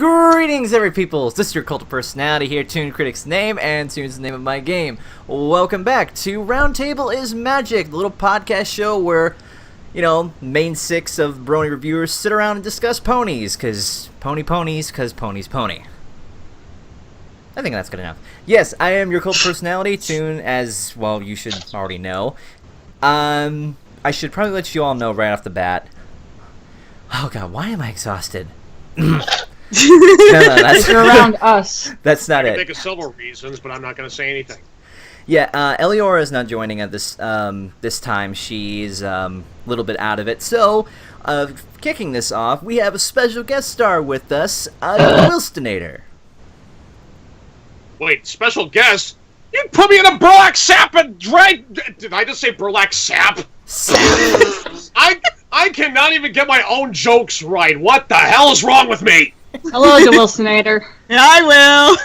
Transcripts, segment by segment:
Greetings, every peoples! This is your cult of personality here, ToonKritic's name, and Toon's the name of my game. Welcome back to Roundtable is Magic, the little podcast show where, you know, main six of Brony reviewers sit around and discuss ponies, cause ponies, cause ponies pony. I think that's good enough. Yes, I am your cult of personality, Toon, as, well, you should already know. I should probably let you all know right off the bat. Oh god, why am I exhausted? No, that's you're around us. That's not I it. can think of several reasons, but I'm not going to say anything. Yeah, Eliora is not joining at this time. She's a little bit out of it. So, kicking this off, we have a special guest star with us, DaWillstanator. Wait, special guest? You put me in a burlap sack and did I just say burlap sap? I cannot even get my own jokes right. What the hell is wrong with me? Hello, DaWillstanator. I will.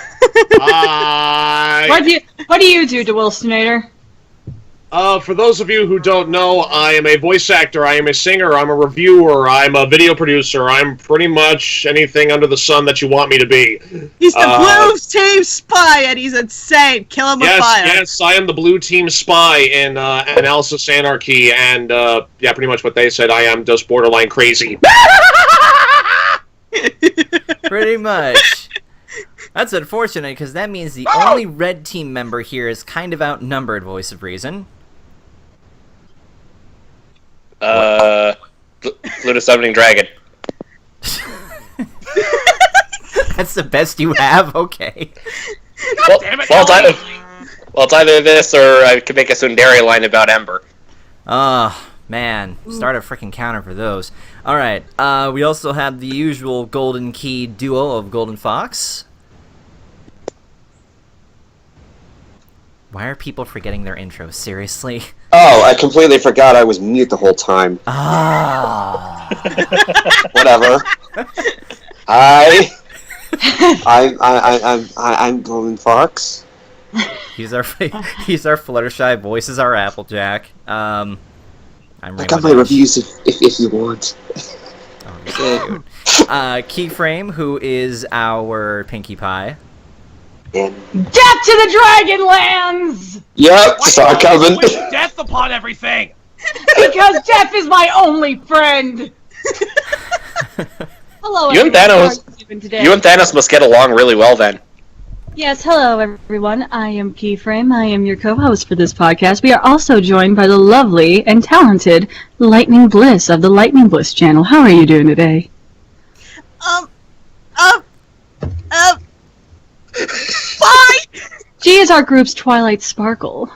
Hi. What do you do, DaWillstanator? For those of you who don't know, I am a voice actor, I am a singer, I'm a reviewer, I'm a video producer, I'm pretty much anything under the sun that you want me to be. He's the blue team spy, and he's insane. Kill him with fire. Yes, I am the blue team spy in Analysis Anarchy, and yeah, pretty much what they said. I am just borderline crazy. Pretty much. That's unfortunate, because that means the only red team member here is kind of outnumbered, voice of reason. Luda Summoning Dragon. That's the best you have? Okay. Well, damn it, it's either this or I could make a tsundere line about Ember. Oh, man. Start a freaking counter for those. Alright, we also have the usual Golden Key duo of Golden Fox. Why are people forgetting their intros? Seriously? Oh, I completely forgot I was mute the whole time. Ah. Whatever. I'm Golden Fox. He's our Fluttershy. Voice is our Applejack. I'm I got my reviews if you want. Oh, Keyframe, who is our Pinkie Pie. And Death to the Dragonlands! yep, saw it coming. Wish death upon everything! Because death is my only friend! Hello, You and everyone. How Thanos- are you doing today? You and Thanos must get along really well then. Yes, hello everyone. I am Keyframe. I am your co-host for this podcast. We are also joined by the lovely and talented Lightning Bliss of the Lightning Bliss channel. How are you doing today? Bye! She is our group's Twilight Sparkle.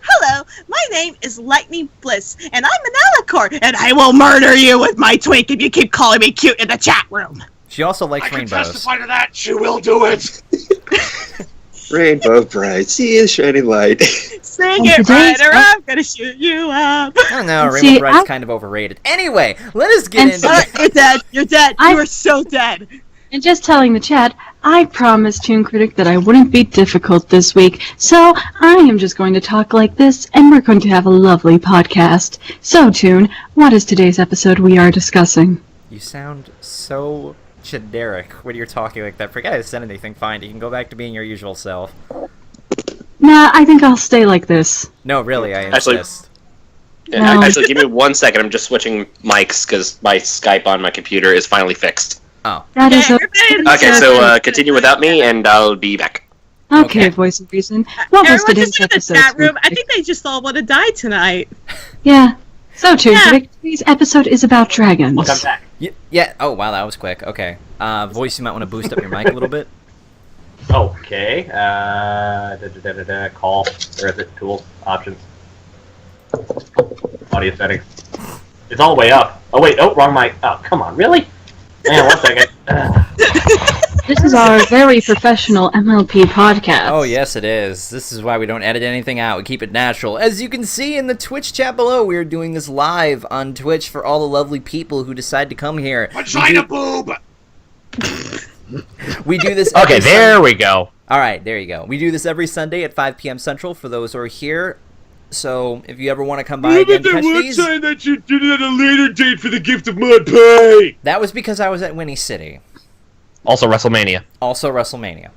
Hello, my name is Lightning Bliss, and I'm an alicorn, and I will murder you with my twink if you keep calling me cute in the chat room. She also likes I can rainbows. testify to that. She will do it. Rainbow bright, see the shining light. Sing And it today's- right, or I'm gonna shoot you up. I don't know, See, Rainbow Bright's I- kind of overrated. Anyway, let us get And into so- You're dead. You're dead. I- You are so dead. And just telling the chat, I promised ToonKritic that I wouldn't be difficult this week, so I am just going to talk like this, and we're going to have a lovely podcast. So, Toon, what is today's episode we are discussing? You sound so generic when you're talking like that. Forget I said anything, fine. You can go back to being your usual self. Nah, I think I'll stay like this. No, really, I Actually- insist. Yeah, No. Actually, give me 1 second. I'm just switching mics because my Skype on my computer is finally fixed. Oh. That is Okay, so continue without me, and I'll be back. Okay, Okay. voice of reason. What was Everyone today's just in the episode? chat room. I ToonKritic? think they just all want to die tonight. Yeah. So, ToonKritic, today's episode is about dragons. back. Yeah, oh wow, that was quick. Okay. Voice, you might want to boost up your mic a little bit. Okay, call, or is it tools, options, audio settings. It's all the way up. Oh wait, oh, wrong mic. Oh, come on, really? Man, 1 second. This is our very professional MLP podcast. Oh, yes, it is. This is why we don't edit anything out. We keep it natural. As you can see in the Twitch chat below, we are doing this live on Twitch for all the lovely people who decide to come here. Vagina boob. We do this Okay, every there we go. Alright, there you go. We do this every Sunday at 5 p.m. Central for those who are here. So, if you ever want to come by again to catch these... that you did it at a later date for the gift of mud pie. That was because I was at Winnie City. Also WrestleMania. Also WrestleMania.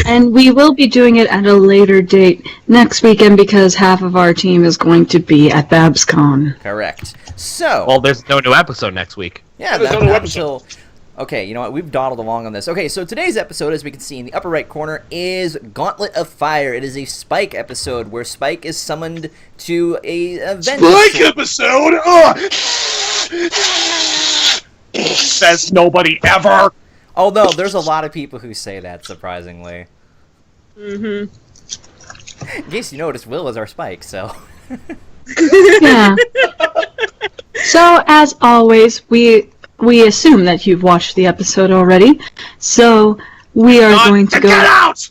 And we will be doing it at a later date next weekend because half of our team is going to be at BabsCon. Correct. So... Well, there's no new episode next week. Yeah, there's no new episode. Okay, you know what? We've dawdled along on this. Okay, so today's episode, as we can see in the upper right corner, is Gauntlet of Fire. It is a Spike episode where Spike is summoned to a event. Spike episode? Says nobody ever. Although, there's a lot of people who say that, surprisingly. Mm-hmm. In case you noticed, Will is our Spike, so... Yeah. So, as always, we assume that you've watched the episode already, so we are going to go... Get out!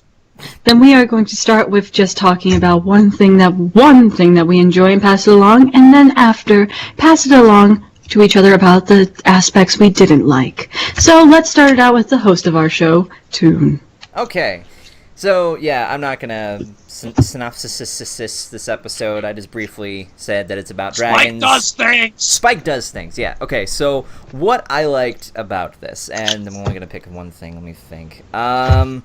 Then we are going to start with just talking about one thing that we enjoy and pass it along, and then after, pass it along to each other about the aspects we didn't like. So let's start it out with the host of our show, Toon. Okay. So, yeah, I'm not gonna synopsis this episode. I just briefly said that it's about dragons. Spike does things! Spike does things, yeah. Okay, so what I liked about this, and I'm only gonna pick one thing, let me think. I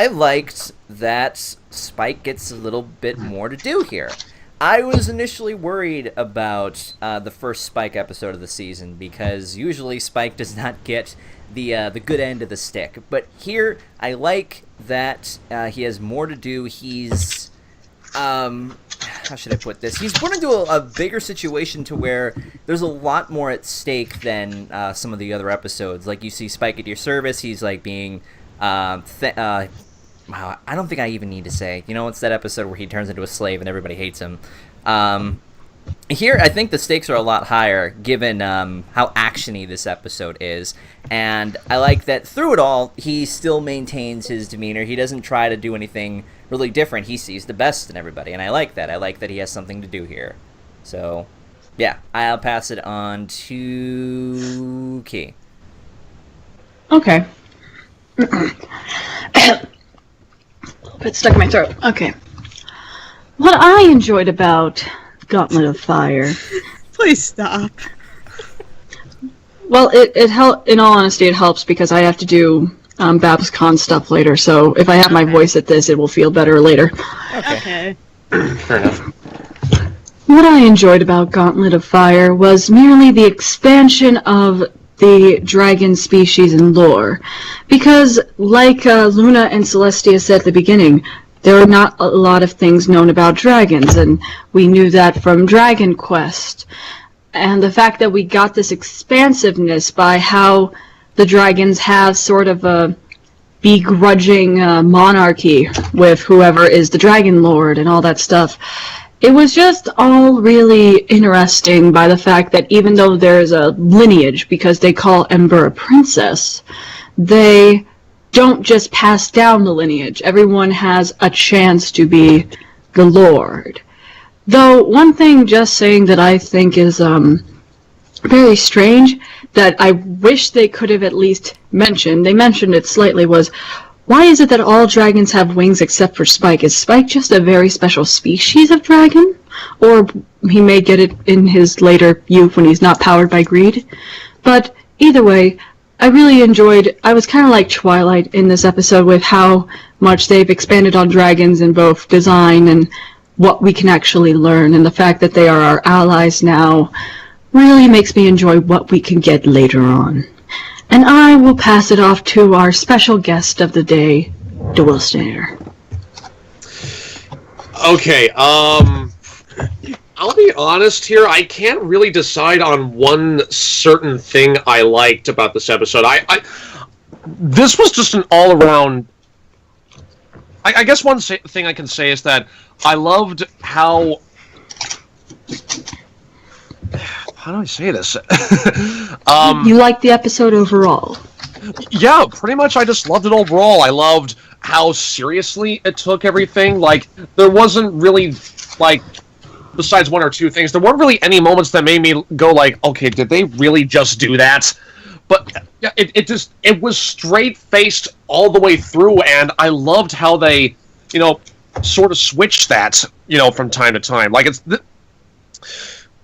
liked that Spike gets a little bit more to do here. I was initially worried about the first Spike episode of the season because usually Spike does not get the good end of the stick. But here, I like that he has more to do. He's how should I put this? He's put into a bigger situation to where there's a lot more at stake than some of the other episodes. Like you see Spike at your service. He's like being wow, I don't think I even need to say. You know, it's that episode where he turns into a slave and everybody hates him. Here, I think the stakes are a lot higher, given how actiony this episode is. And I like that through it all, he still maintains his demeanor. He doesn't try to do anything really different. He sees the best in everybody, and I like that. I like that he has something to do here. So, yeah, I'll pass it on to Key. Okay. Bit stuck in my throat. Okay. What I enjoyed about Gauntlet of Fire. Please stop. Well, it help. In all honesty, it helps because I have to do BabsCon stuff later. So if I have my voice at this, it will feel better later. Okay. Fair enough. What I enjoyed about Gauntlet of Fire was merely the expansion of the dragon species and lore. Because, like Luna and Celestia said at the beginning, there are not a lot of things known about dragons, and we knew that from Dragon Quest. And the fact that we got this expansiveness by how the dragons have sort of a begrudging monarchy with whoever is the Dragon Lord and all that stuff. It was just all really interesting by the fact that even though there's a lineage, because they call Ember a princess, they don't just pass down the lineage. Everyone has a chance to be the Lord. Though, one thing just saying that I think is very strange, that I wish they could have at least mentioned, they mentioned it slightly, was why is it that all dragons have wings except for Spike? Is Spike just a very special species of dragon? Or he may get it in his later youth when he's not powered by greed? But either way, I really enjoyed, I was kind of like Twilight in this episode with how much they've expanded on dragons in both design and what we can actually learn, and the fact that they are our allies now really makes me enjoy what we can get later on. And I will pass it off to our special guest of the day, DaWillstanator. Okay, I'll be honest here. I can't really decide on one certain thing I liked about this episode. This was just an all-around... I guess one thing I can say is that I loved how... How do I say this? You liked the episode overall? Yeah, pretty much I just loved it overall. I loved how seriously it took everything. Like, there wasn't really, like, besides one or two things, there weren't really any moments that made me go like, okay, did they really just do that? But yeah, it was straight-faced all the way through, and I loved how they, sort of switched that, from time to time. Like,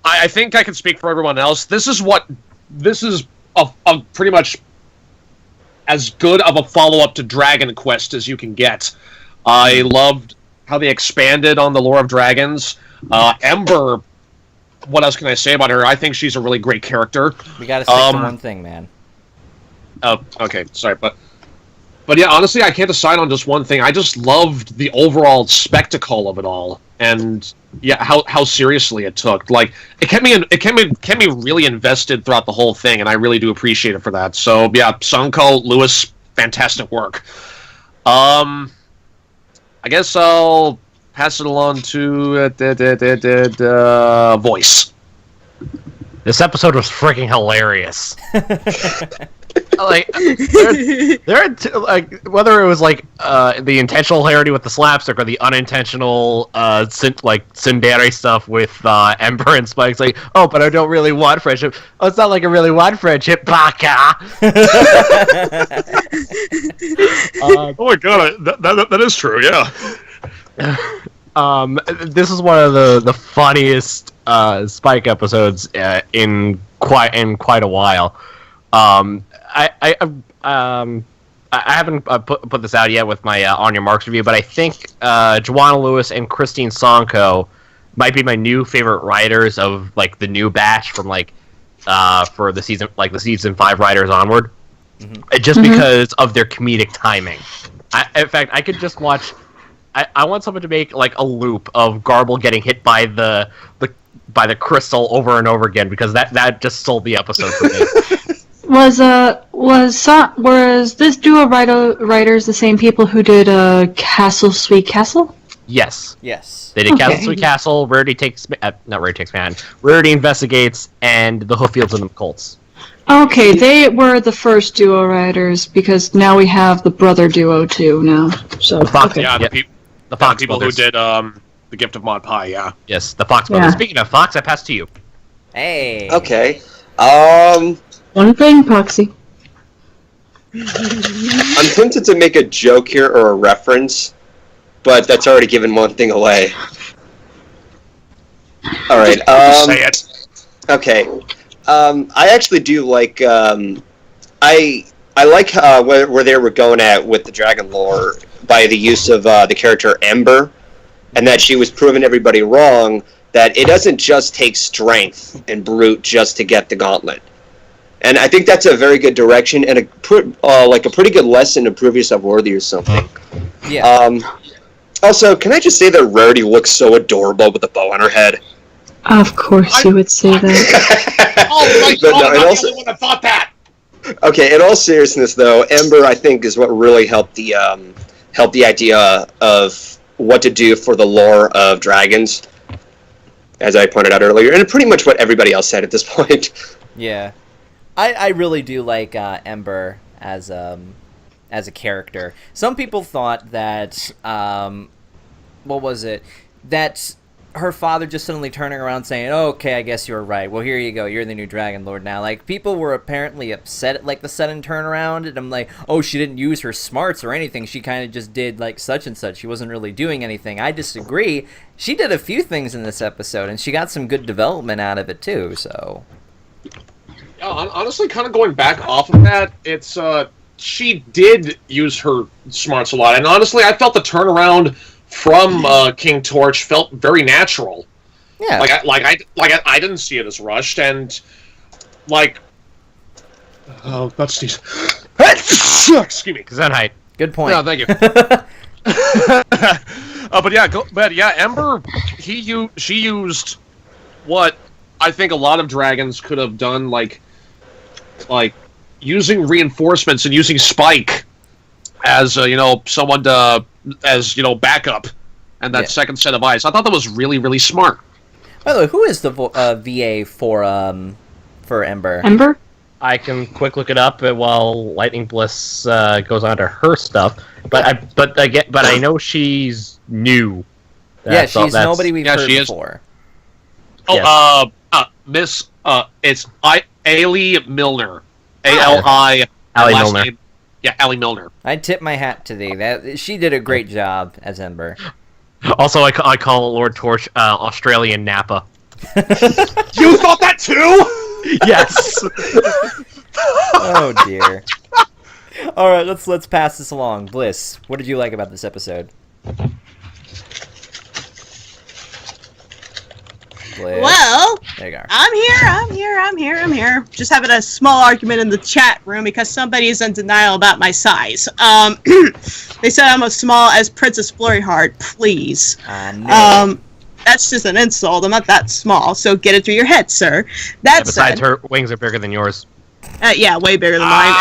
I think I can speak for everyone else. This is a pretty much as good of a follow-up to Dragon Quest as you can get. I loved how they expanded on the lore of dragons. Ember, what else can I say about her? I think she's a really great character. We gotta stick to one thing, man. Oh, okay, sorry, but yeah, honestly, I can't decide on just one thing. I just loved the overall spectacle of it all, and yeah, how seriously it took. Like, it kept me really invested throughout the whole thing, and I really do appreciate it for that. So yeah, Sunko, Lewis, fantastic work. I guess I'll pass it along to Voice. This episode was freaking hilarious. Like, there are like, whether it was like the intentional hilarity with the slapstick or the unintentional tsundere stuff with Ember and Spike's like, oh, but I don't really want friendship. Oh, it's not like I really want friendship, baka. Oh my god, that is true, yeah. This is one of the funniest Spike episodes in quite a while. I haven't put this out yet with my On Your Marks review, but I think Joanna Lewis and Christine Sonko might be my new favorite writers of like the new batch from like for the season 5 writers onward, just because of their comedic timing. In fact, I could just watch. I want someone to make like a loop of Garble getting hit by the crystal over and over again, because that just sold the episode for me. Was this duo writers the same people who did Castle Sweet Castle? Yes. Yes. They did Castle Sweet Castle, Rarity Investigates, and The Hooffields and the Colts. Okay, they were the first duo writers, because now we have the brother duo too now. So okay. Yeah, the Fox people brothers. who did The Gift of Mod Pie, yeah. Yes, the Fox brothers. Speaking of Fox, I pass to you. Hey. Okay. One thing, Poxy. I'm tempted to make a joke here or a reference, but that's already given one thing away. All right. Say it. Okay. I actually do like. I like where they were going at with the dragon lore by the use of the character Ember, and that she was proving everybody wrong. That it doesn't just take strength and brute just to get the gauntlet. And I think that's a very good direction and a pretty good lesson in previous of Worthy or something. Yeah. Also, can I just say that Rarity looks so adorable with the bow on her head? Of course you would say that. I'm the only one that thought that. Okay, in all seriousness, though, Ember, I think, is what really helped the idea of what to do for the lore of dragons, as I pointed out earlier, and pretty much what everybody else said at this point. Yeah. I really do like Ember as a character. Some people thought that what was it? That her father just suddenly turning around saying, oh, okay, I guess you were right. Well, here you go. You're the new Dragon Lord now. Like, people were apparently upset at, like, the sudden turnaround. And I'm like, oh, she didn't use her smarts or anything. She kind of just did, like, such and such. She wasn't really doing anything. I disagree. She did a few things in this episode, and she got some good development out of it, too, so... Yeah, honestly, kind of going back off of that, it's, she did use her smarts a lot. And honestly, I felt the turnaround from King Torch felt very natural. Yeah. I didn't see it as rushed, and like, oh, that's sneeze. Excuse me. Gesundheit. Good point. No, thank you. But yeah, Ember, she used what I think a lot of dragons could have done, like using reinforcements and using Spike as someone to backup, and that second set of eyes. I thought that was really, really smart. By the way, who is the VA for Ember? Ember? I can quick look it up while Lightning Bliss goes on to her stuff. But I know she's new. She's nobody we've heard before. Oh, Miss, it's Ailey Milner. A-L-I. Allie Milner. Name, yeah, Allie Milner. I tip my hat to thee. She did a great job as Ember. Also, I call Lord Torch Australian Napa. You thought that too? Yes. Oh dear. All right, let's pass this along. Bliss, what did you like about this episode? Bliss. Well, there you go. I'm here. Just having a small argument in the chat room because somebody is in denial about my size. They said I'm as small as Princess Flurryheart. Please. No. That's just an insult. I'm not that small, so get it through your head, sir. That Besides, said, her wings are bigger than yours. yeah, way bigger than mine.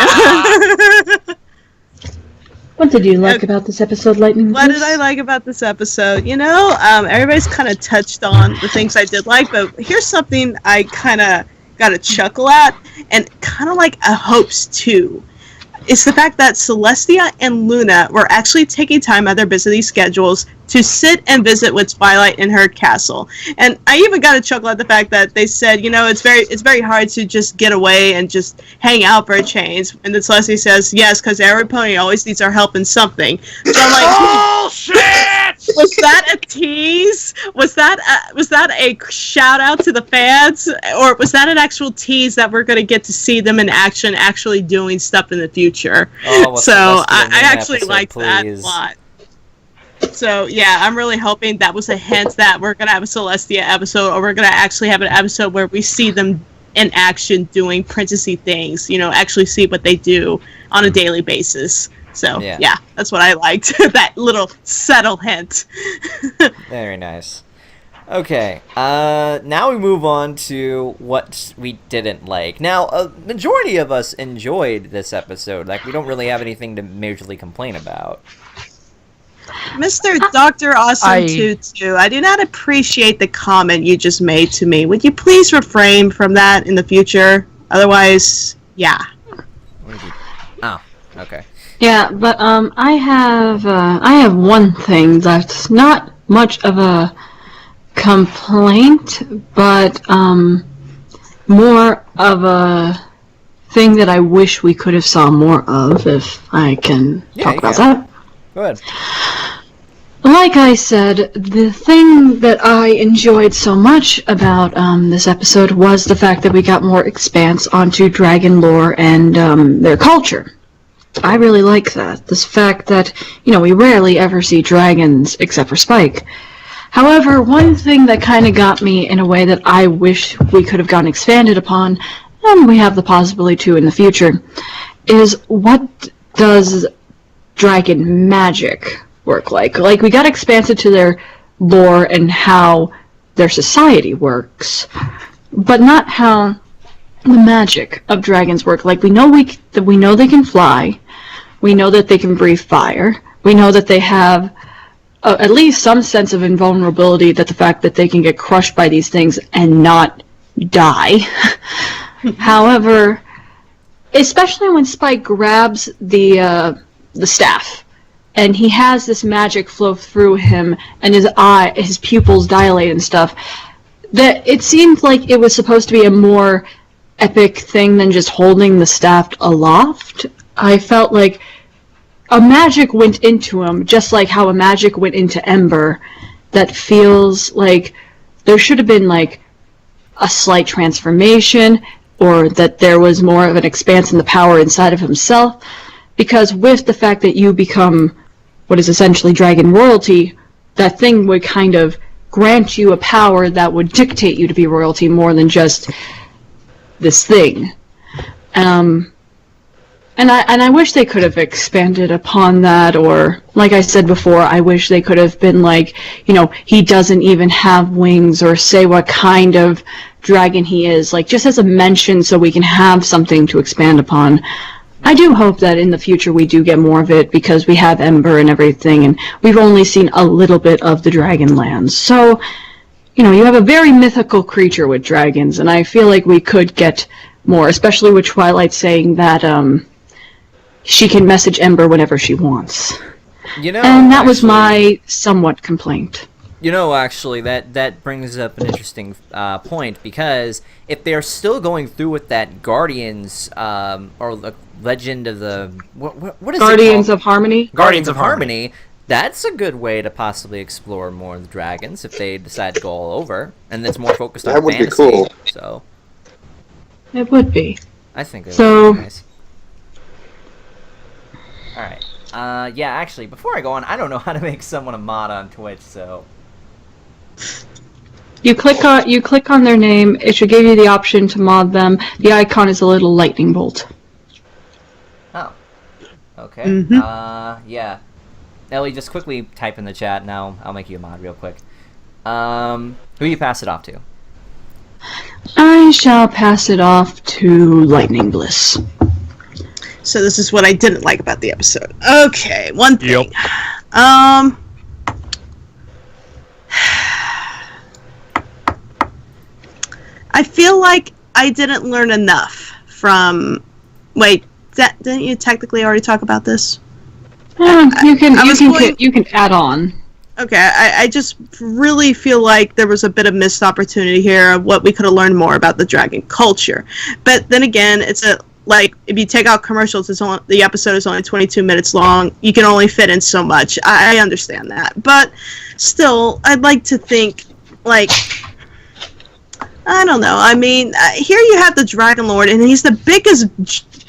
What did you like about this episode, Lightning? What did I like about this episode? You know, everybody's kind of touched on the things I did like, but here's something I kind of got a chuckle at, and kind of like a hopes too. It's the fact that Celestia and Luna were actually taking time out of their busy schedules to sit and visit with Twilight in her castle. And I even got a chuckle at the fact that they said, you know, it's very hard to just get away and just hang out for a change. And then Celestia says, yes, because every pony always needs our help in something. So I'm like, Bullshit! was that a tease? Was that a shout out to the fans, or was that an actual tease that we're going to get to see them in action, actually doing stuff in the future? Oh, so I actually liked that a please. lot. So yeah, I'm really hoping that was a hint that we're going to have a Celestia episode, or we're going to actually have an episode where we see them in action doing princessy things. You know, actually see what they do on a daily basis. So, yeah, that's what I liked. That little subtle hint. Very nice. Okay, now we move on to what we didn't like. Now, a majority of us enjoyed this episode. Like, we don't really have anything to majorly complain about. Mr. Dr. Awesome Tutu, I do not appreciate the comment you just made to me. Would you please refrain from that in the future? Otherwise, yeah. Oh, okay. Yeah, but I have one thing that's not much of a complaint, but more of a thing that I wish we could have saw more of, if I can talk about that. Go ahead. Like I said, the thing that I enjoyed so much about this episode was the fact that we got more expanse onto dragon lore and their culture. I really like that. This fact that, you know, we rarely ever see dragons except for Spike. However, one thing that kind of got me in a way that I wish we could have gotten expanded upon, and we have the possibility to in the future, is what does dragon magic work like? Like, we got expanded to their lore and how their society works, but not how the magic of dragons work. Like, we know they can fly. We know that they can breathe fire. We know that they have at least some sense of invulnerability, that the fact that they can get crushed by these things and not die. However, especially when Spike grabs the staff, and he has this magic flow through him, and his pupils dilate and stuff, that it seemed like it was supposed to be a more epic thing than just holding the staff aloft. I felt like a magic went into him, just like how a magic went into Ember, that feels like there should have been like a slight transformation, or that there was more of an expanse in the power inside of himself, because with the fact that you become what is essentially dragon royalty, that thing would kind of grant you a power that would dictate you to be royalty more than just this thing. And I wish they could have expanded upon that, or, like I said before, I wish they could have been like, you know, he doesn't even have wings, or say what kind of dragon he is, like, just as a mention so we can have something to expand upon. I do hope that in the future we do get more of it, because we have Ember and everything, and we've only seen a little bit of the Dragonlands. So, you know, you have a very mythical creature with dragons, and I feel like we could get more, especially with Twilight saying that, she can message Ember whenever she wants. You know, and that was my somewhat complaint. You know, actually, that brings up an interesting point, because if they're still going through with that Guardians, or the Legend of the... What is Guardians it of Harmony? Guardians of Harmony. That's a good way to possibly explore more of the dragons, if they decide to go all over. And it's more focused on fantasy. That would be cool. So, it would be. I think it So, would be nice. Alright. Yeah, actually, before I go on, I don't know how to make someone a mod on Twitch, so... You click on their name, it should give you the option to mod them. The icon is a little lightning bolt. Oh. Okay. Mm-hmm. Yeah. Ellie, just quickly type in the chat, and I'll make you a mod real quick. Who do you pass it off to? I shall pass it off to Lightning Bliss. So this is what I didn't like about the episode. Okay, one thing. Yep. I feel like I didn't learn enough from... Wait, didn't you technically already talk about this? You can add on. Okay, I just really feel like there was a bit of missed opportunity here of what we could have learned more about the dragon culture. But then again, it's like, if you take out commercials, the episode is only 22 minutes long. You can only fit in so much. I understand that. But still, I'd like to think, like... I don't know. I mean, here you have the Dragon Lord, and he's the biggest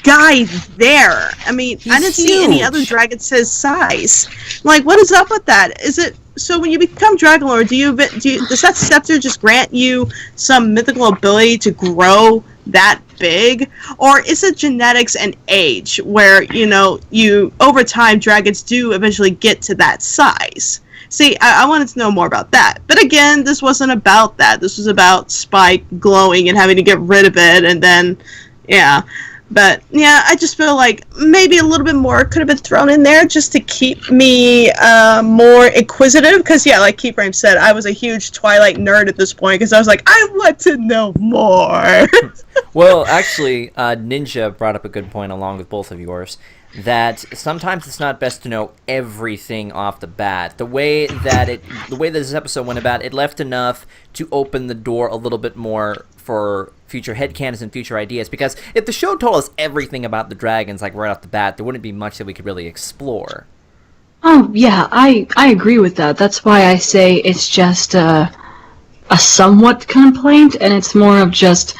guy there. I mean, I didn't see any other dragons his size. Like, what is up with that? Is it so when you become Dragon Lord, does that scepter just grant you some mythical ability to grow that big, or is it genetics and age where you over time dragons do eventually get to that size? See, I wanted to know more about that. But again, this wasn't about that. This was about Spike glowing and having to get rid of it, and then, yeah. But, yeah, I just feel like maybe a little bit more could have been thrown in there just to keep me more inquisitive. Because, yeah, like Keyframe said, I was a huge Twilight nerd at this point because I was like, I want to know more. Well, actually, Ninja brought up a good point along with both of yours. That sometimes it's not best to know everything off the bat. The way this episode went about, it left enough to open the door a little bit more for future headcanons and future ideas. Because if the show told us everything about the dragons, like right off the bat, there wouldn't be much that we could really explore. Oh yeah, I agree with that. That's why I say it's just a somewhat complaint, and it's more of just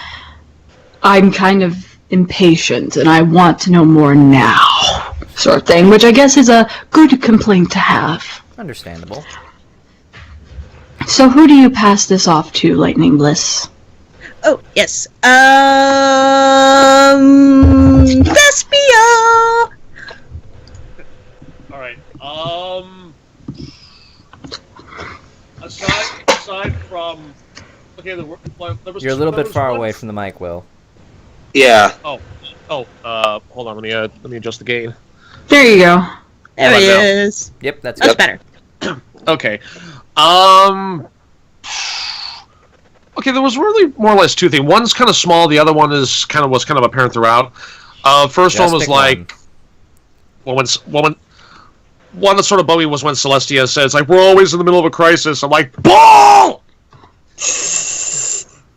I'm kind of impatient and I want to know more now, sort of thing, which I guess is a good complaint to have. Understandable. So who do you pass this off to, Lightning Bliss? Oh, yes. Vespia! Alright, aside from... Okay, there was... You're a little bit far away from the mic, Will. Yeah. Hold on, let me adjust the gain. There you go. There he is. Yep, that's Much better. Okay. Okay, there was really more or less two things. One's kind of small, the other one was kind of apparent throughout. First one was like... One that sort of bugged me was when Celestia says, like, we're always in the middle of a crisis. I'm like, BALL!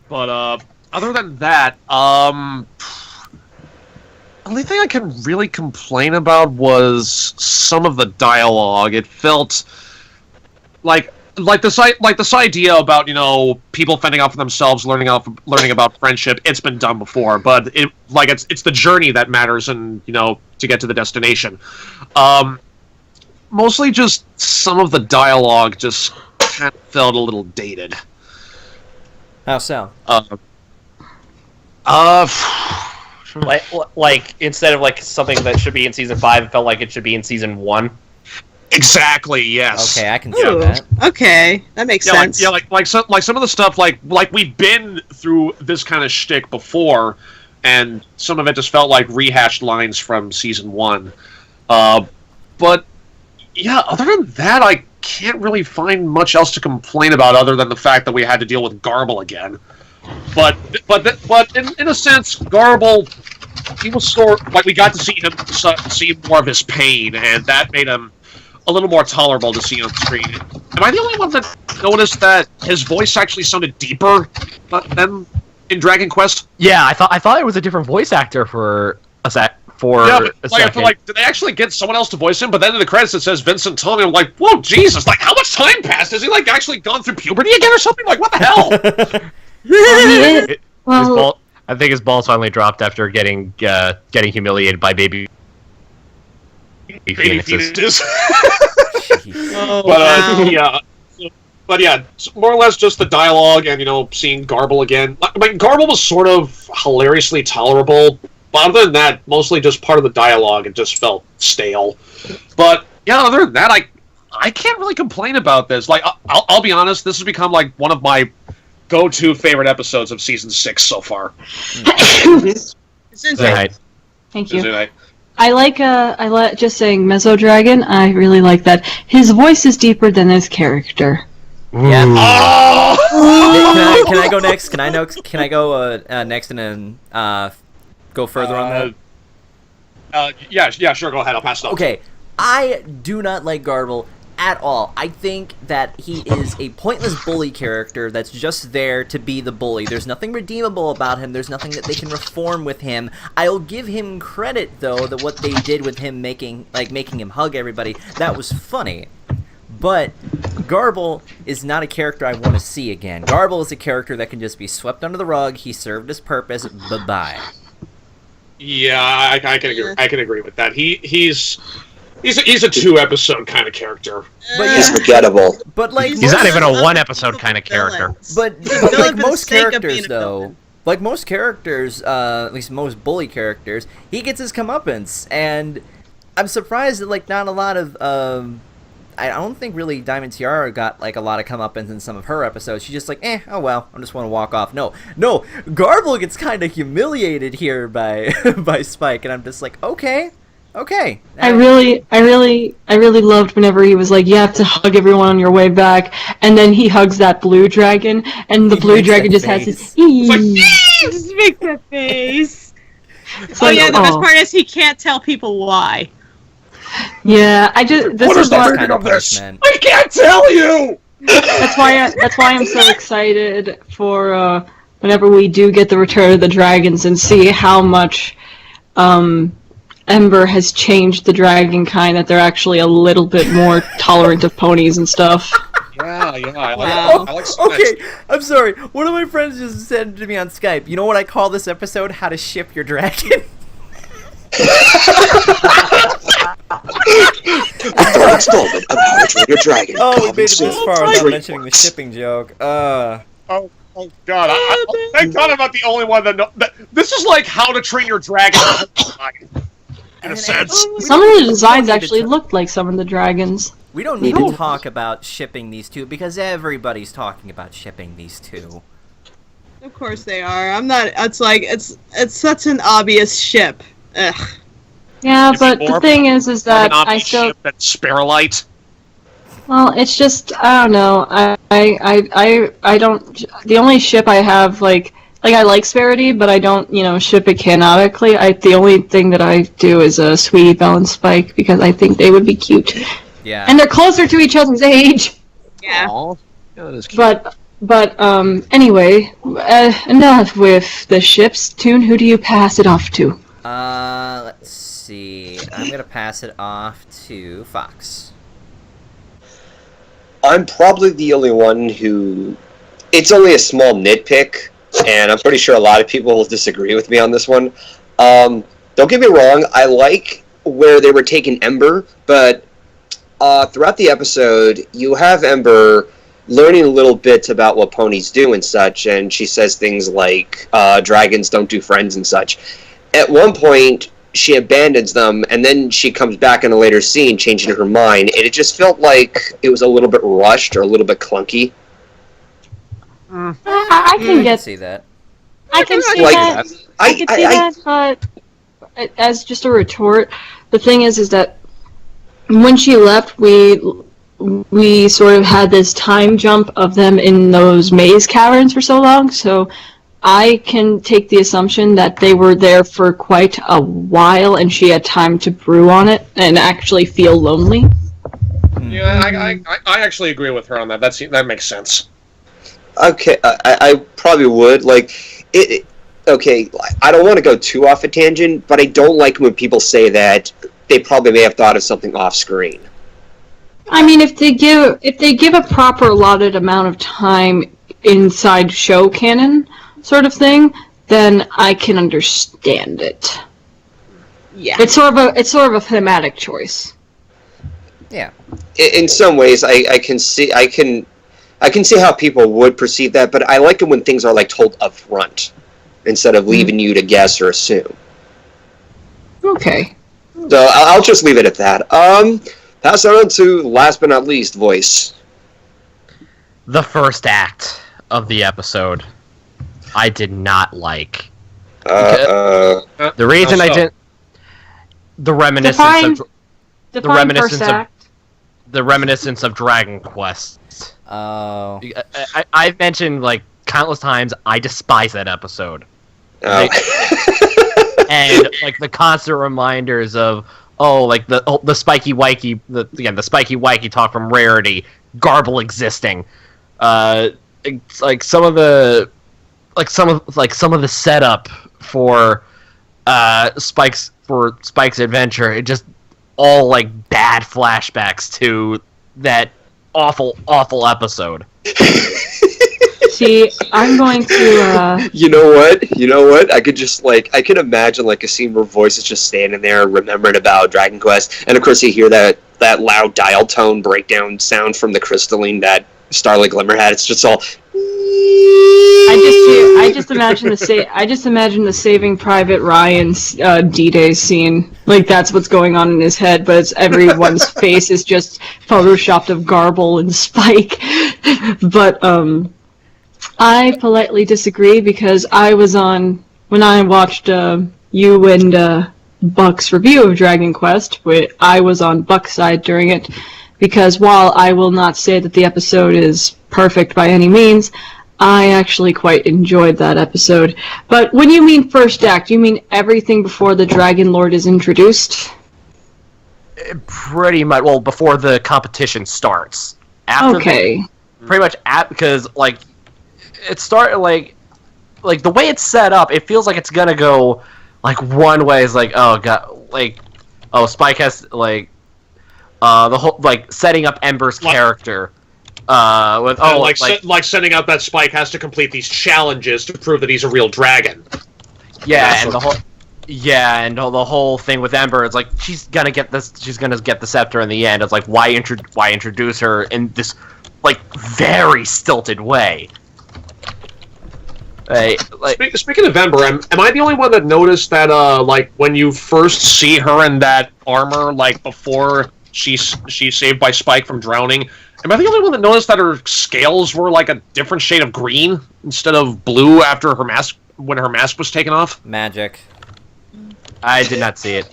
But, other than that, the only thing I can really complain about was some of the dialogue. It felt like this idea about people fending out for themselves, learning about friendship. It's been done before, but it's the journey that matters, and to get to the destination. Mostly just some of the dialogue just kind of felt a little dated. How so? Like instead of like something that should be in season 5, it felt like it should be in season 1. Exactly. Yes. Okay, I can see that. Okay, that makes sense. Like some of the stuff like we've been through this kind of shtick before, and some of it just felt like rehashed lines from season 1. But yeah, other than that, I can't really find much else to complain about other than the fact that we had to deal with Garble again. But in a sense, Garble, he was we got to see more of his pain, and that made him a little more tolerable to see on screen. Am I the only one that noticed that his voice actually sounded deeper than in Dragon Quest? Yeah, I thought it was a different voice actor for a second. I feel like, did they actually get someone else to voice him? But then in the credits it says Vincent Tommy. I'm like, whoa, Jesus! Like, how much time passed? Has he actually gone through puberty again or something? Like, what the hell? I think his balls finally dropped after getting humiliated by Baby phoenixes. Oh, But wow. yeah. But yeah, more or less just the dialogue and, seeing Garble again. Like, Garble was sort of hilariously tolerable, but other than that, mostly just part of the dialogue, it just felt stale. But, yeah, other than that, I can't really complain about this. Like, I'll be honest, this has become, like, one of my go-to favorite episodes of Season 6 so far. Right. Thank you. Gesundheit. I like just saying Mezzo Dragon. I really like that. His voice is deeper than his character. Yeah. Oh! Can I go next? Can I go next and then go further on that? Yeah, sure, go ahead, I'll pass it on. Okay, I do not like Garble at all. I think that he is a pointless bully character that's just there to be the bully. There's nothing redeemable about him. There's nothing that they can reform with him. I'll give him credit, though, that what they did with him making him hug everybody, that was funny. But Garble is not a character I want to see again. Garble is a character that can just be swept under the rug. He served his purpose. Bye-bye. Yeah, I can agree. I can agree with that. He's a 2-episode kind of character. But He's forgettable. But like He's not even a 1-episode kind of character. But Villain like for the most sake of characters, being a though, villain. like most characters, at least most bully characters, he gets his comeuppance, and I'm surprised that like not a lot of I don't think really Diamond Tiara got like a lot of comeuppance in some of her episodes. She's just like, oh well, I just want to walk off. No, Garble gets kind of humiliated here by by Spike, and I'm just like, okay. I really loved whenever he was like, you have to hug everyone on your way back, and then he hugs that blue dragon, and the blue makes dragon that just has face. his Just make that face. It's Oh like, yeah, the best oh. part is he can't tell people why. Yeah, this is what kind of punishment. I can't tell you! that's why I'm so excited for whenever we do get the Return of the Dragons and see how much Ember has changed the dragon kind, that they're actually a little bit more tolerant of ponies and stuff. Yeah, I Wow. like some Okay, I'm sorry. One of my friends just said to me on Skype, you know what I call this episode? How to ship your dragon. The third installment of How to Train Your Dragon. Oh, we Coming made it soon. this far without mentioning the shipping joke. Oh God! Thank God I'm not the only one that this is like How to Train Your Dragon. In a sense. Some of the designs actually looked like some of the dragons. We don't need to talk about shipping these two because everybody's talking about shipping these two. Of course they are. I'm not. It's like it's such an obvious ship. Ugh. Yeah, It'd be but more the thing is that Not I still. that Sparrowlight. Well, it's just I don't know. I don't. The only ship I have like I like Sparity, but I don't ship it canonically. The only thing that I do is Sweetie Belle and Spike because I think they would be cute, Yeah. and they're closer to each other's age. Yeah. Aw. Yeah, that is cute. But anyway, enough with the ships. Toon, who do you pass it off to? Let's see. I'm gonna pass it off to Fox. I'm probably the only one who... It's only a small nitpick, and I'm pretty sure a lot of people will disagree with me on this one. Don't get me wrong, I like where they were taking Ember, but throughout the episode, you have Ember learning a little bit about what ponies do and such, and she says things like, dragons don't do friends and such. At one point, she abandons them, and then she comes back in a later scene, changing her mind, and it just felt like it was a little bit rushed or a little bit clunky. I can See that? I can see like that. that. I can see that, but as just a retort, the thing is that when she left, we sort of had this time jump of them in those maze caverns for so long, so I can take the assumption that they were there for quite a while and she had time to brew on it and actually feel lonely. Yeah, I actually agree with her on that. That makes sense. Okay, I probably would. Like, okay, I don't want to go too off a tangent, but I don't like when people say that they probably may have thought of something off screen. I mean, if they give a proper allotted amount of time inside show canon sort of thing, then I can understand it. Yeah. It's sort of a thematic choice. Yeah. In some ways, I can see how people would perceive that, but I like it when things are like told up front instead of leaving you to guess or assume. Okay. So I'll just leave it at that. Pass on to last but not least, voice. The first act of the episode, I did not like. The reason I didn't, the reminiscence of Dragon Quest. Oh. I've mentioned like countless times I despise that episode. Oh. And like the constant reminders of like the spiky wikey the spiky wikey talk from Rarity, Garble existing. It's like some of the setup for Spike's adventure, it just all like bad flashbacks to that awful episode. See, I'm going to. You know what? I could imagine like a scene where Voice is just standing there remembering about Dragon Quest, and of course you hear that loud dial tone breakdown sound from the crystalline that Starlight Glimmer had. It's just all. I just imagine the Saving Private Ryan's D-Day scene. Like that's what's going on in his head, but it's everyone's face is just photoshopped of Garble and Spike. But I politely disagree because when I watched you and Buck's review of Dragon Quest, I was on Buck's side during it, because while I will not say that the episode is perfect by any means, I actually quite enjoyed that episode. But when you mean first act, you mean everything before the Dragon Lord is introduced? Pretty much, well, before the competition starts. Pretty much because like it started like the way it's set up, it feels like it's gonna go like one way. Is like, oh god, like, oh, Spike has like the whole like setting up Ember's character with setting up that Spike has to complete these challenges to prove that he's a real dragon. Yeah, and the whole thing with Ember is like she's gonna get the scepter in the end. It's like why introduce her in this like very stilted way. Speaking of Ember, am I the only one that noticed that like when you first see her in that armor, like before she's saved by Spike from drowning, am I the only one that noticed that her scales were like a different shade of green instead of blue after her mask when her mask was taken off? Magic. I did not see it.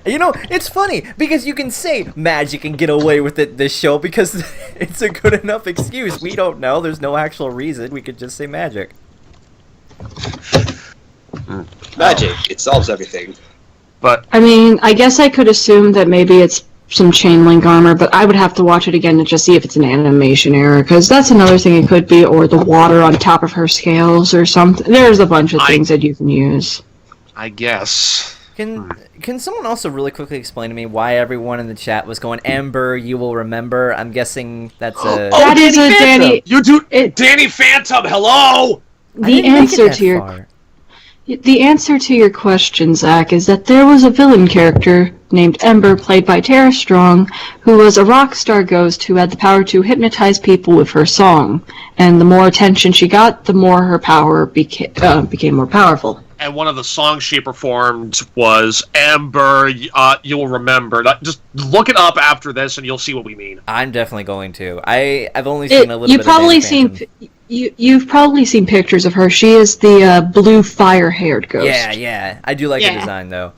You know, it's funny, because you can say magic and get away with it this show, because it's a good enough excuse. We don't know. There's no actual reason. We could just say magic. Magic. It solves everything. But I mean, I guess I could assume that maybe it's some chain link armor, but I would have to watch it again to just see if it's an animation error, because that's another thing it could be, or the water on top of her scales or something. There's a bunch of things that you can use. I guess. Can someone also really quickly explain to me why everyone in the chat was going, Ember, you will remember? I'm guessing that's a... that is a Danny... You do... Danny Phantom, hello! The answer to your question, Zach, is that there was a villain character named Ember, played by Tara Strong, who was a rock star ghost who had the power to hypnotize people with her song. And the more attention she got, the more her power became more powerful. And one of the songs she performed was Ember, you'll remember. Just look it up after this and you'll see what we mean. I'm definitely going to. I've only seen a little bit of You've probably seen pictures of her. She is the blue fire-haired ghost. Yeah. I do like the design, though.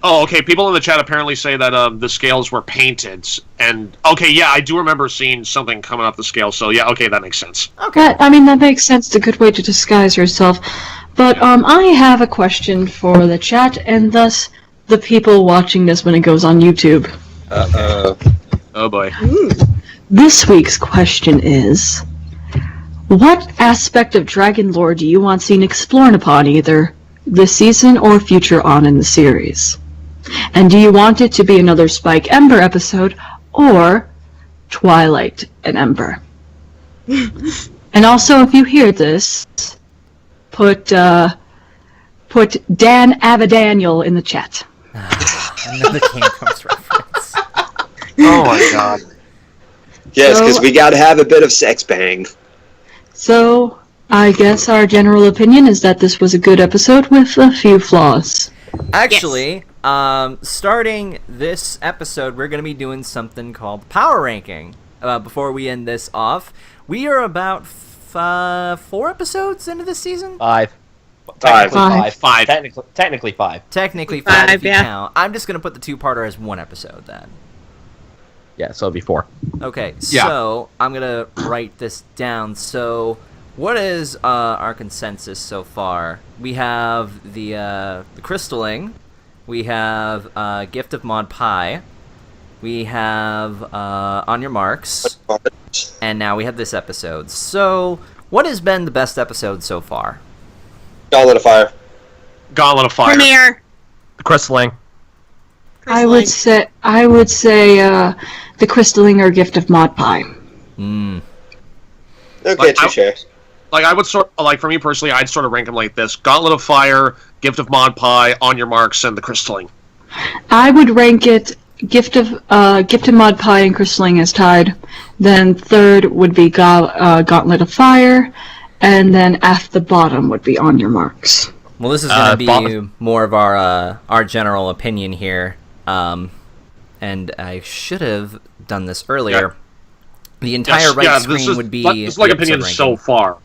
Oh, okay. People in the chat apparently say that the scales were painted. And, okay, yeah, I do remember seeing something coming off the scale. So, yeah, okay, that makes sense. Okay. That makes sense. It's a good way to disguise herself. But I have a question for the chat, and thus the people watching this when it goes on YouTube. Oh, boy. This week's question is, what aspect of Dragon Lore do you want seen explored upon either this season or future on in the series? And do you want it to be another Spike Ember episode, or Twilight and Ember? And also, if you hear this, put put Dan Avadaniel in the chat. Another Game Grumps reference. Oh my god. Yes, So- because we gotta have a bit of sex bang. So, I guess our general opinion is that this was a good episode with a few flaws. Actually, starting this episode, we're going to be doing something called power ranking. Before we end this off, we are about 4 episodes into this season? 5. Five. Five. Technically 5. Technically 5 if you yeah. count. I'm just going to put the 2-parter as 1 episode then. Yeah, so it'll be 4. Okay, Yeah. so I'm going to write this down. So, what is our consensus so far? We have the Crystalling. We have Gift of Mod Pie. We have On Your Marks. And now we have this episode. So, what has been the best episode so far? Gauntlet of Fire. Gauntlet of Fire. Premiere. Crystalling. I would say the Crystalling or Gift of Mod Pie. Hmm. Okay, touche. Like I would for me personally, I'd sort of rank them like this: Gauntlet of Fire, Gift of Mod Pie, On Your Marks, and the Crystalling. I would rank it Gift of Mod Pie and Crystalling as tied. Then third would be Gauntlet of Fire, and then at the bottom would be On Your Marks. Well, this is going to be more of our general opinion here. And I should have done this earlier. Yeah. The entire screen would be... This is like the opinions episode so ranking. far.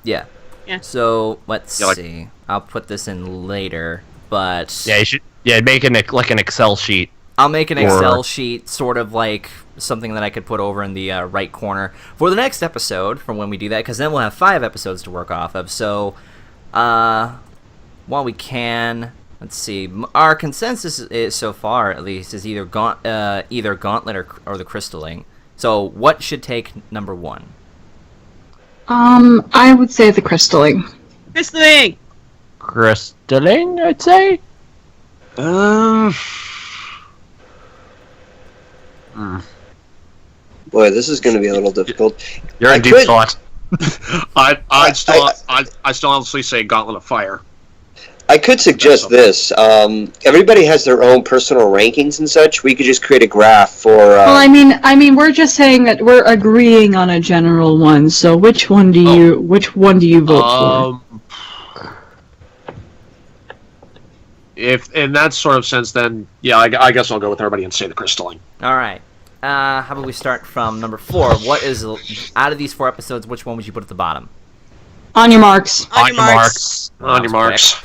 Yeah. Yeah. So, let's Yeah, like- see. I'll put this in later, but... Yeah, you should. Yeah, make an Excel sheet. I'll make an Or- Excel sheet, sort of like something that I could put over in the right corner for the next episode, from when we do that, because then we'll have 5 episodes to work off of. So, while we can... Let's see. Our consensus is, so far, at least, is either Gauntlet or the Crystalling. So, what should take number 1? I would say the Crystalling. Crystalling. Crystalling, I'd say. Boy, this is going to be a little difficult. You're I in deep could- thought. I'd still honestly say Gauntlet of Fire. I could suggest this. Everybody has their own personal rankings and such. We could just create a graph for... Well, I mean, we're just saying that we're agreeing on a general one. So, which one do you vote for? If in that sort of sense, then yeah, I guess I'll go with everybody and say the Crystalling. All right. How about we start from number 4? What is, out of these 4 episodes, which one would you put at the bottom? On Your Marks. On your marks. On your marks.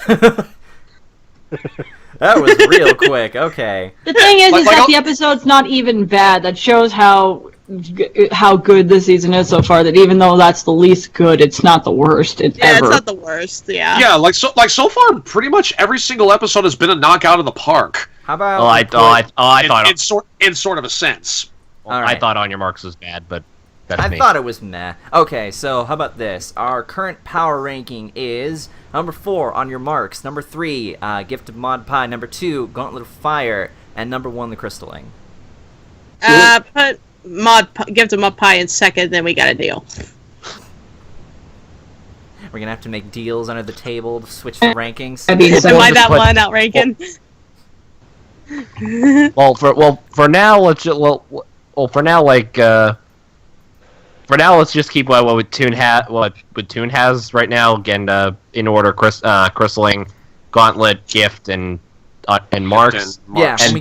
That was real quick. Okay. The thing is, Like that I'll- the episode's not even bad. That shows how good the season is so far. That even though that's the least good, it's not the worst Yeah, ever. it's not the worst. Yeah. Yeah, so far, pretty much every single episode has been a knockout of the park. How about... Oh, I thought In sort of a sense. All right. I thought On Your Marks was bad, but that's I me. thought it was meh. Okay, so how about this? Our current power ranking is number 4, On Your Marks. Number 3, Gift of Mod Pie. Number 2, Gauntlet of Fire. And number 1, the Crystalling. Put Gift of Mod Pie in second, then we got a deal. We're going to have to make deals under the table to switch the rankings. I mean, so Why just that put- one outranking? For now, let's just keep what Toon has right now. Again, in order: Crystalling, Gauntlet, Gift, and Marks. Yeah, when And- we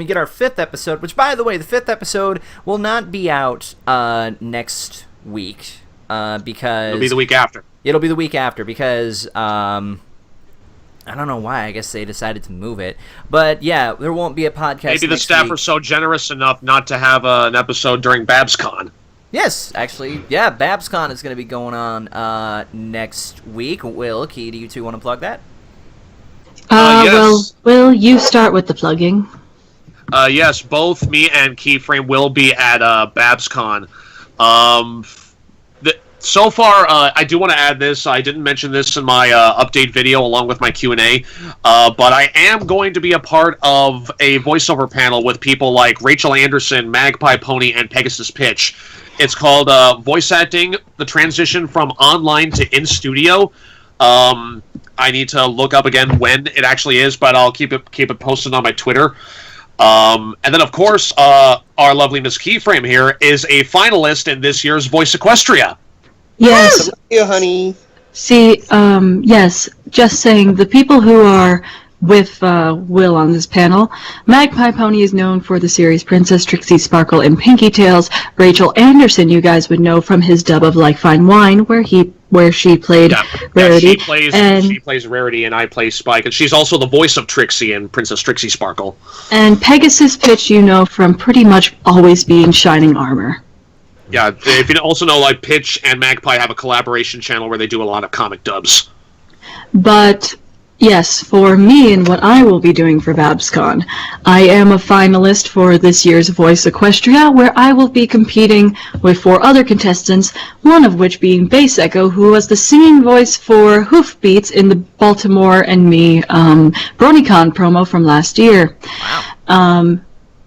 get our 5th episode, which, by the way, the 5th episode will not be out next week, because... It'll be the week after. It'll be the week after, because, I don't know why. I guess they decided to move it. But, yeah, there won't be a podcast Maybe the next staff week. are so generous enough not to have an episode during BabsCon. Yes, actually. Yeah, BabsCon is going to be going on next week. Will, Key, do you two want to plug that? Yes. Will you start with the plugging? Yes, both me and Keyframe will be at BabsCon. So far, I do want to add this. I didn't mention this in my update video along with my Q&A, but I am going to be a part of a voiceover panel with people like Rachel Anderson, Magpie Pony, and Pegasus Pitch. It's called Voice Acting, the Transition from Online to In-Studio. I need to look up again when it actually is, but I'll keep it posted on my Twitter. And then, of course, our lovely Miss Keyframe here is a finalist in this year's Voice Equestria. Yes. Thank you, honey. See, yes, just saying, the people who are with Will on this panel, Magpie Pony is known for the series Princess Trixie Sparkle and Pinky Tails. Rachel Anderson, you guys would know from his dub of Like Fine Wine, where she played Rarity. She plays Rarity, and I play Spike, and she's also the voice of Trixie in Princess Trixie Sparkle. And Pegasus Pitch, you know from pretty much always being Shining Armor. Yeah, if you also know, like, Pitch and Magpie have a collaboration channel where they do a lot of comic dubs. But yes, for me and what I will be doing for BabsCon, I am a finalist for this year's Voice Equestria, where I will be competing with 4 other contestants, one of which being Bass Echo, who was the singing voice for Hoofbeats in the Baltimore and Me BronyCon promo from last year. Wow.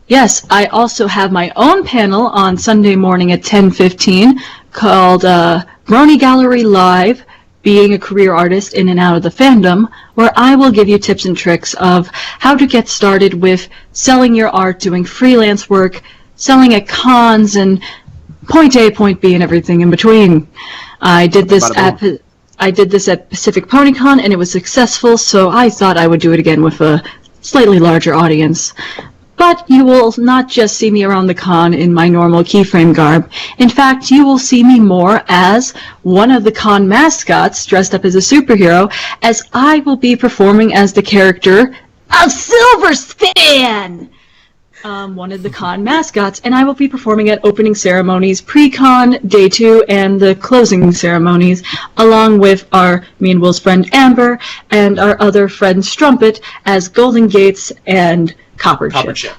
Yes, I also have my own panel on Sunday morning at 10:15 called Brony Gallery Live, being a career artist in and out of the fandom, where I will give you tips and tricks of how to get started with selling your art, doing freelance work, selling at cons, and point A, point B, and everything in between. I did this at Pacific PonyCon, and it was successful, so I thought I would do it again with a slightly larger audience. But you will not just see me around the con in my normal keyframe garb. In fact, you will see me more as one of the con mascots dressed up as a superhero, as I will be performing as the character of Silverspan, one of the con mascots, and I will be performing at opening ceremonies, pre-con, day 2, and the closing ceremonies, along with me and Will's friend Amber, and our other friend Strumpet as Golden Gates and Copper Chip.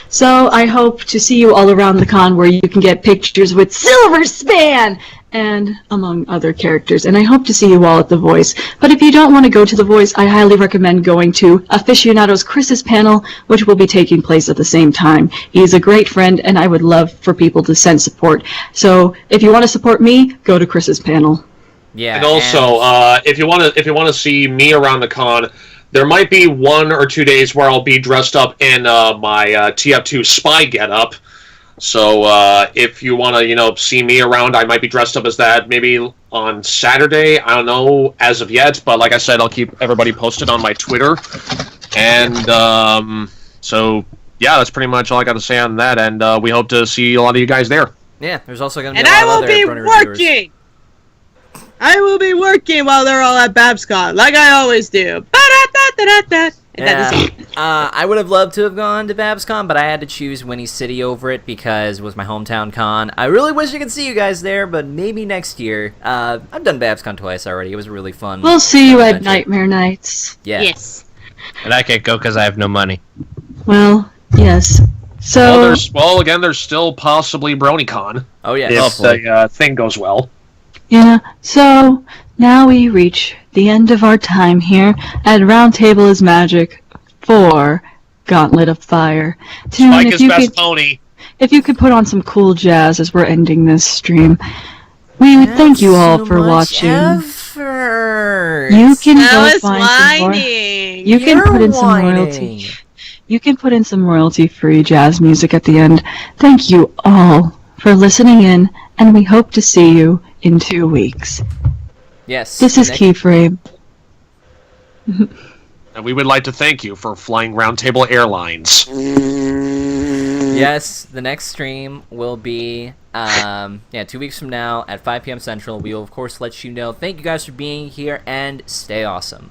So I hope to see you all around the con where you can get pictures with Silverspan and among other characters. And I hope to see you all at The Voice. But if you don't want to go to The Voice, I highly recommend going to Aficionados Chris's panel, which will be taking place at the same time. He's a great friend, and I would love for people to send support. So if you want to support me, go to Chris's panel. Yeah. And also, if you want to see me around the con, there might be 1 or 2 days where I'll be dressed up in my TF2 spy getup. So if you want to, see me around, I might be dressed up as that. Maybe on Saturday. I don't know as of yet, but like I said, I'll keep everybody posted on my Twitter. And so yeah, that's pretty much all I got to say on that. And we hope to see a lot of you guys there. Yeah, there's also going to be. And a lot I will of be other Brony reviewers. working. I will be working while they're all at BabsCon, like I always do. Ba-da-da-da-da-da. Yeah. I would have loved to have gone to BabsCon, but I had to choose Winnie City over it because it was my hometown con. I really wish I could see you guys there, but maybe next year. I've done BabsCon twice already. It was really fun. We'll see you at Nightmare Nights. Yeah. Yes. And I can't go because I have no money. Well, yes. So. Again, there's still possibly BronyCon. Oh yeah. If the thing goes well. Yeah, so now we reach the end of our time here at Roundtable is Magic for Gauntlet of Fire. Toon, Spike is best pony. If you could put on some cool jazz as we're ending this stream, we would thank you all for watching. Effort. You can That go was find some more. whining. You can put in some whining. royalty. You can put in some royalty-free jazz music at the end. Thank you all for listening in, and we hope to see you in 2 weeks. Yes. This is Keyframe. And we would like to thank you for flying Roundtable Airlines. Yes, the next stream will be 2 weeks from now at 5 p.m. Central. We will of course let you know. Thank you guys for being here, and stay awesome.